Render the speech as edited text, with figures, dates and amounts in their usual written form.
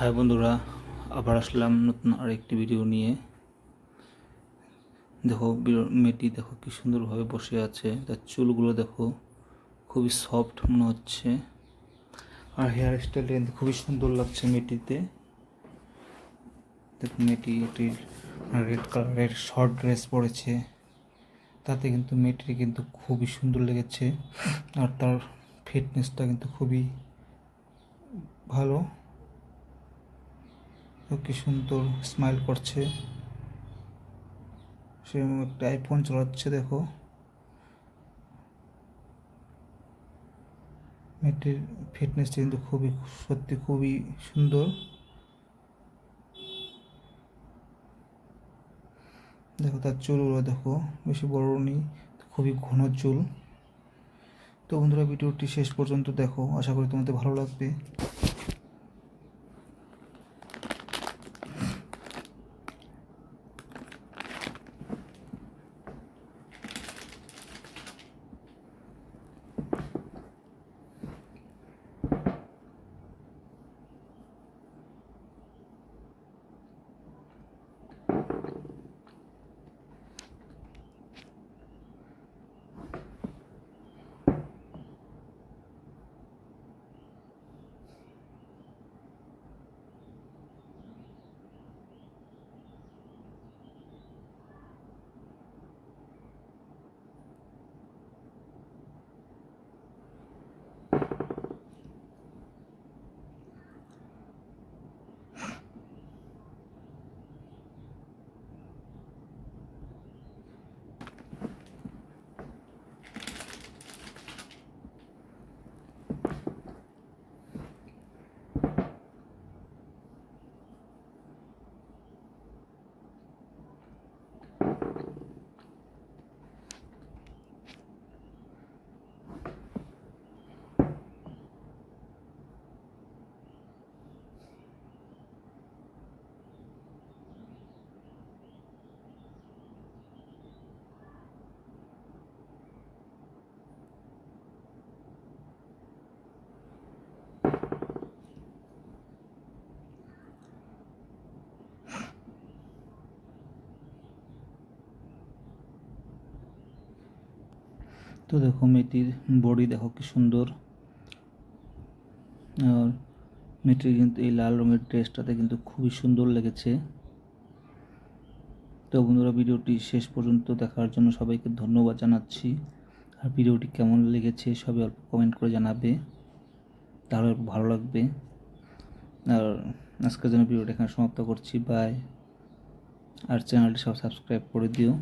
High বন্ধুরা, আবার আসলাম নতুন আরেকটি ভিডিও নিয়ে। দেখো মেয়েটি দেখো কি সুন্দরভাবে বসে আছে, তার চুলগুলো দেখো খুবই সফট মনে হচ্ছে, আর হেয়ার স্টাইলটা কিন্তু খুবই সুন্দর লাগছে মেয়েটিতে। দেখো মেয়েটি একটি রেড কালারের শর্ট ড্রেস পরেছে, তাতে কিন্তু মেয়েটির কিন্তু খুবই সুন্দর লেগেছে, আর তার ফিটনেসটা কিন্তু খুবই ভালো। কি সুন্দর স্মাইল করছে, সে একটা আইফোন চালাচ্ছে। দেখো মেয়েটির ফিটনেসটা কিন্তু সত্যি খুবই সুন্দর। দেখো তার চুলগুলো দেখো, বেশি বড় নেই, খুবই ঘন চুল। তো বন্ধুরা, ভিডিওটি শেষ পর্যন্ত দেখো, আশা করি তোমাদের ভালো লাগবে। তো দেখো মেয়েটির বডি দেখো কি সুন্দর, আর মেয়েটির কিন্তু এই লাল রঙের ড্রেসটাতে কিন্তু খুবই সুন্দর লেগেছে। তো বন্ধুরা, ভিডিওটি শেষ পর্যন্ত দেখার জন্য সবাইকে ধন্যবাদ জানাচ্ছি। আর ভিডিওটি কেমন লেগেছে সবাই অল্প কমেন্ট করে জানাবে, তাহলে ভালো লাগবে। আর আজকের জন্য ভিডিওটা এখানে সমাপ্ত করছি। বাই। আর চ্যানেলটি সব সাবস্ক্রাইব করে দিও।